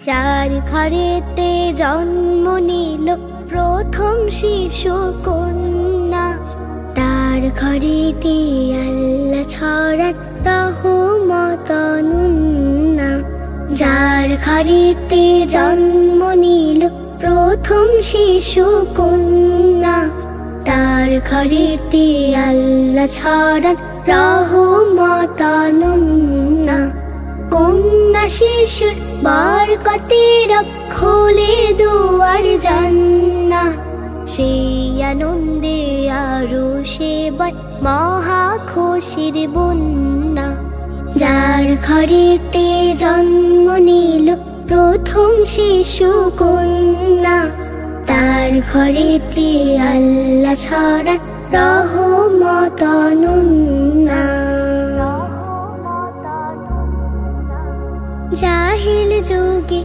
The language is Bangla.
যার ঘরেতে জন্ম নিল প্রথম শিশু কন্যা, তার ঘরেতে আল্লাহ ছড়ান রহমত অনন্যা। যার ঘরেতে জন্ম নিল প্রথম শিশু কন্যা, তার ঘরেতে আল্লাহ ছড়ান রহমত অনন্যা। কন্যা শিশুর বরকতে রব খোলে দুয়ার জান্নাহ, সেই আনন্দে আরো সেবায় মহা খুশির বন্যা। যার ঘরেতে জন্ম নিল প্রথম শিশু কন্যা, তার ঘরেতে আল্লাহ ছড়ান রহমত অনন্যা। জাহিল যুগে